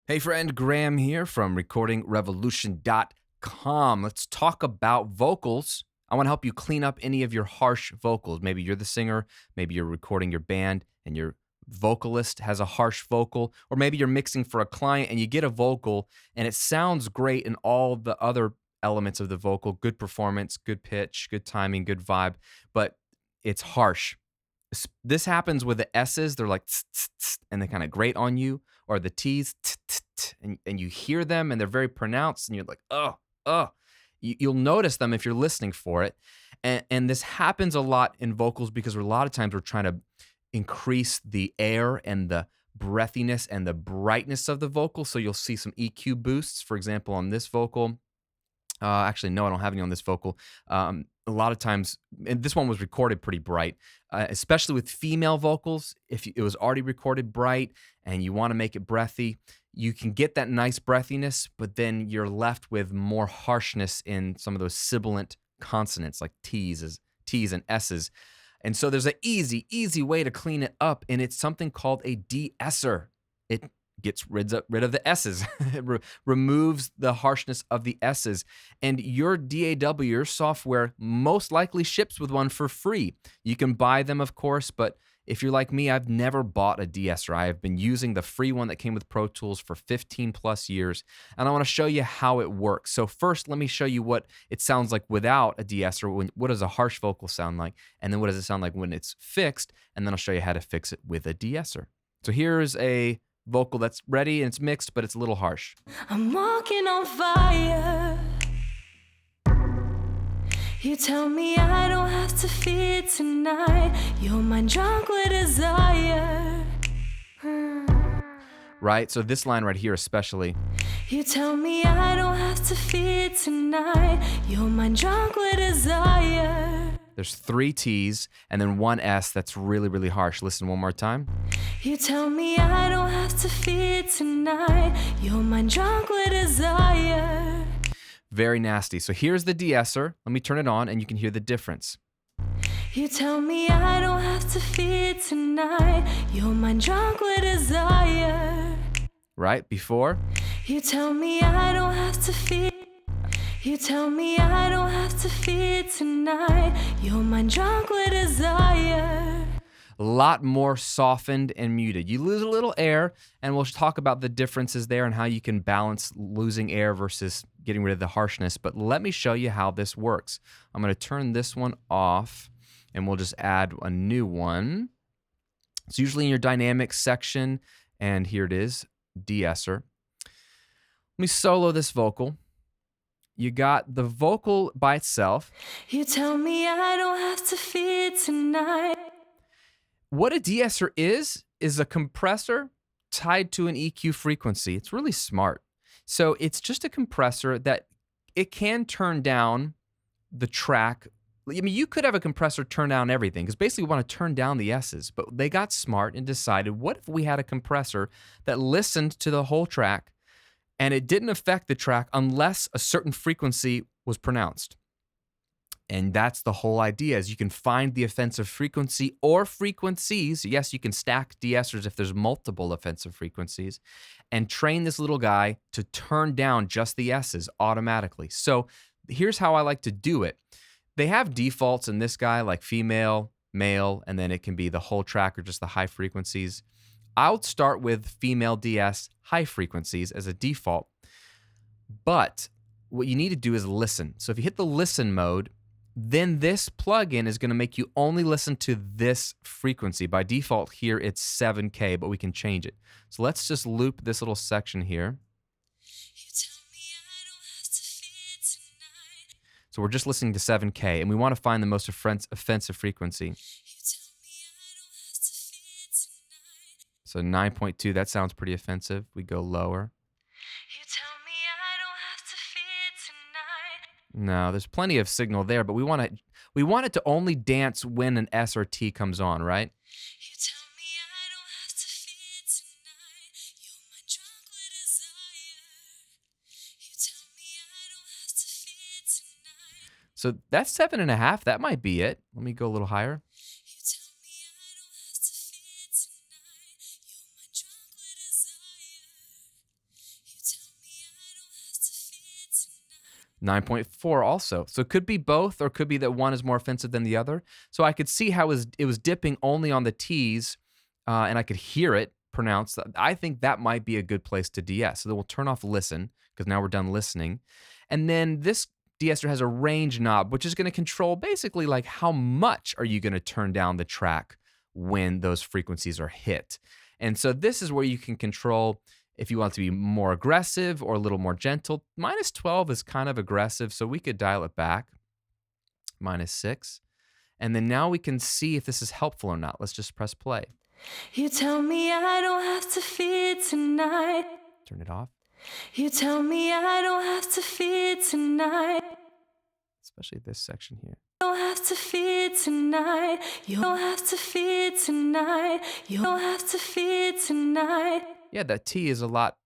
Hey friend, Graham here from recordingrevolution.com. Let's talk about vocals. I want to help you clean up any of your harsh vocals. Maybe you're the singer, maybe you're recording your band and your vocalist has a harsh vocal, or maybe you're mixing for a client and you get a vocal and it sounds great in all the other elements of the vocal, good performance, good pitch, good timing, good vibe, but it's harsh. This happens with the S's. They're like, tss, tss, tss, and they kind of grate on you, or the T's, tss, tss, tss, and you hear them and they're very pronounced, and you're like, oh, oh. You'll notice them if you're listening for it. And this happens a lot in vocals because a lot of times we're trying to increase the air and the breathiness and the brightness of the vocal. So you'll see some EQ boosts, for example, on this vocal. Actually, no, I don't have any on this vocal. A lot of times, and this one was recorded pretty bright, especially with female vocals. If it was already recorded bright and you want to make it breathy, you can get that nice breathiness, but then you're left with more harshness in some of those sibilant consonants like T's and S's. And so there's an easy way to clean it up, and it's something called a de-esser. It gets rid of the S's. It removes the harshness of the S's. And your DAW, your software, most likely ships with one for free. You can buy them, of course, but if you're like me, I've never bought a de-esser. I have been using the free one that came with Pro Tools for 15 plus years, and I want to show you how it works. So first, let me show you what it sounds like without a de-esser. What does a harsh vocal sound like? And then what does it sound like when it's fixed? And then I'll show you how to fix it with a de-esser. So here's a vocal that's ready and it's mixed, but it's a little harsh. I'm walking on fire. You tell me I don't have to feed tonight. Your mind drunk with desire. Right? So this line right here especially. You tell me I don't have to feed tonight. Your mind drunk with desire. There's 3 T's and then 1 S that's really, really harsh. Listen one more time. You tell me I don't have to feed tonight. Your mind drunk with desire. Very nasty. So here's the de-esser. Let me turn it on and you can hear the difference. You tell me I don't have to feed tonight. Your mind drunk with desire. Right? Before. You tell me I don't have to feed. You tell me I don't have to feed tonight. Your mind drunk with desire. A lot more softened and muted. You lose a little air, and we'll talk about the differences there and how you can balance losing air versus getting rid of the harshness. But let me show you how this works. I'm going to turn this one off, and we'll just add a new one. It's usually in your dynamics section, and here it is, de-esser. Let me solo this vocal. You got the vocal by itself. You tell me I don't have to feed tonight. What a de-esser is a compressor tied to an EQ frequency. It's really smart. So it's just a compressor that it can turn down the track. I mean, you could have a compressor turn down everything because basically we want to turn down the S's, but they got smart and decided, what if we had a compressor that listened to the whole track and it didn't affect the track unless a certain frequency was pronounced? And that's the whole idea, is you can find the offensive frequency or frequencies. Yes, you can stack de-essers if there's multiple offensive frequencies, and train this little guy to turn down just the S's automatically. So here's how I like to do it. They have defaults in this guy like female, male, and then it can be the whole track or just the high frequencies. I'll start with female DS high frequencies as a default. But what you need to do is listen. So if you hit the listen mode, then this plugin is going to make you only listen to this frequency. By default here, it's 7K, but we can change it. So let's just loop this little section here. So we're just listening to 7K, and we want to find the most offensive frequency. So 9.2, that sounds pretty offensive. We go lower. No, there's plenty of signal there, but we want it to only dance when an S or T comes on, right? You tell me I don't have to feed tonight. You're my chocolate desire. You tell me I don't have to feed tonight. So that's 7.5. That might be it. Let me go a little higher. You tell me I don't have to feed tonight. You're my chocolate desire. 9.4 also. So it could be both, or it could be that one is more offensive than the other. So I could see how it was dipping only on the T's, and I could hear it pronounced. I think that might be a good place to de-ess. So then we'll turn off listen, because now we're done listening. And then this de-esser has a range knob, which is going to control basically like how much are you going to turn down the track when those frequencies are hit. And so this is where you can control if you want it to be more aggressive or a little more gentle. -12 is kind of aggressive, so we could dial it back. -6. And then now we can see if this is helpful or not. Let's just press play. You tell me I don't have to feed tonight. Turn it off. You tell me I don't have to feed tonight. Especially this section here. You don't have to feed tonight. You don't have to feed tonight. You don't have to feed tonight. Yeah, that T is a lot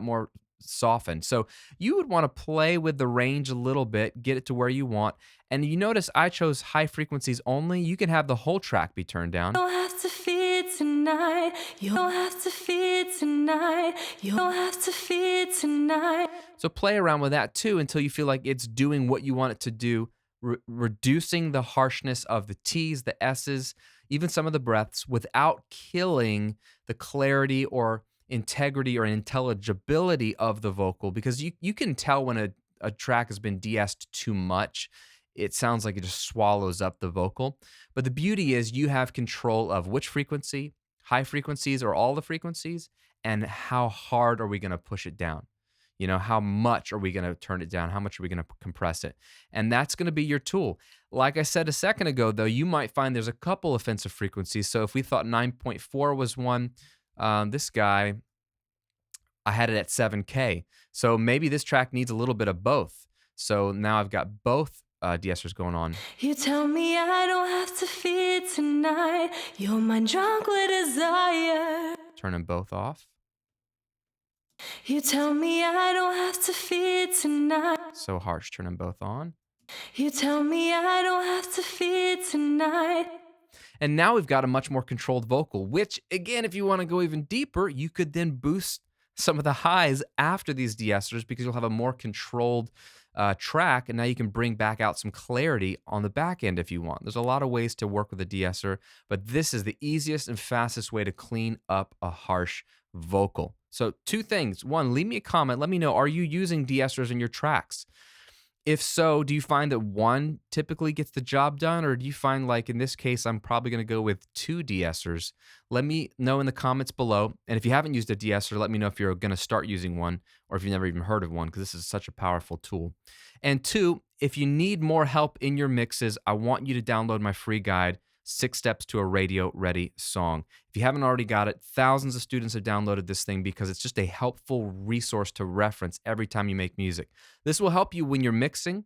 more softened. So you would want to play with the range a little bit, get it to where you want. And you notice I chose high frequencies only. You can have the whole track be turned down. You don't have to feed tonight. You don't have to feed tonight. You don't have to feed tonight. So play around with that too until you feel like it's doing what you want it to do, reducing the harshness of the T's, the S's, even some of the breaths, without killing the clarity or integrity or intelligibility of the vocal, because you can tell when a track has been de-essed too much. It sounds like it just swallows up the vocal. But the beauty is you have control of which frequency, high frequencies or all the frequencies, and how hard are we going to push it down? You know, how much are we going to turn it down? How much are we going to compress it? And that's going to be your tool. Like I said a second ago, though, you might find there's a couple offensive frequencies. So if we thought 9.4 was one, this guy, I had it at 7K. So maybe this track needs a little bit of both. So now I've got both de-essers going on. You tell me I don't have to feed tonight. You're my drunk with desire. Turn them both off. You tell me I don't have to feed tonight. So harsh. Turn them both on. You tell me I don't have to feed tonight. And now we've got a much more controlled vocal, which, again, if you want to go even deeper, you could then boost some of the highs after these de-essers, because you'll have a more controlled track, and now you can bring back out some clarity on the back end if you want. There's a lot of ways to work with a de-esser, but this is the easiest and fastest way to clean up a harsh vocal. So 2 things. 1, leave me a comment. Let me know, are you using de-essers in your tracks? If so, do you find that one typically gets the job done, or do you find, like in this case, I'm probably going to go with 2 de-essers? Let me know in the comments below. And if you haven't used a de-esser, let me know if you're going to start using one, or if you've never even heard of one, because this is such a powerful tool. And 2, if you need more help in your mixes, I want you to download my free guide, 6 Steps to a Radio-Ready Song. If you haven't already got it, thousands of students have downloaded this thing because it's just a helpful resource to reference every time you make music. This will help you when you're mixing,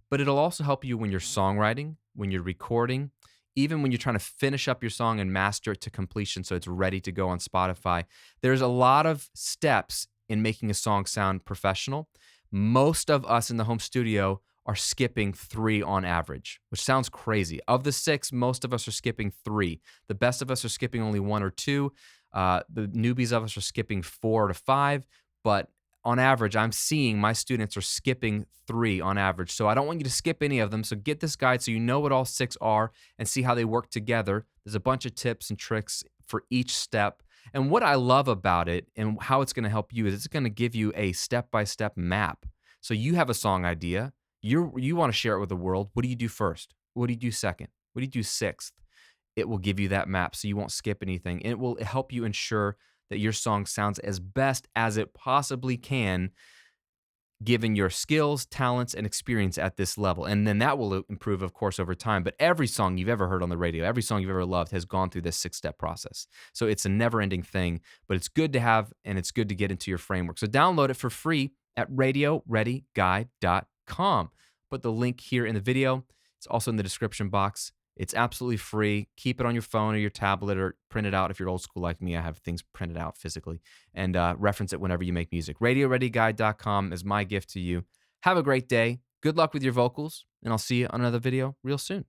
but it'll also help you when you're songwriting, when you're recording, even when you're trying to finish up your song and master it to completion so it's ready to go on Spotify. There's a lot of steps in making a song sound professional. Most of us in the home studio are skipping 3 on average, which sounds crazy. Of the 6, most of us are skipping 3. The best of us are skipping only 1 or 2. The newbies of us are skipping 4 to 5. But on average, I'm seeing my students are skipping 3 on average. So I don't want you to skip any of them. So get this guide so you know what all 6 are and see how they work together. There's a bunch of tips and tricks for each step. And what I love about it and how it's going to help you is it's going to give you a step-by-step map. So you have a song idea. You want to share it with the world. What do you do first? What do you do second? What do you do sixth? It will give you that map so you won't skip anything. And it will help you ensure that your song sounds as best as it possibly can, given your skills, talents, and experience at this level. And then that will improve, of course, over time. But every song you've ever heard on the radio, every song you've ever loved has gone through this 6-step process. So it's a never-ending thing, but it's good to have, and it's good to get into your framework. So download it for free at radioreadyguide.com. Put the link here in the video. It's also in the description box. It's absolutely free. Keep it on your phone or your tablet, or print it out if you're old school like me. I have things printed out physically, and reference it whenever you make music. RadioReadyGuide.com is my gift to you. Have a great day. Good luck with your vocals, and I'll see you on another video real soon.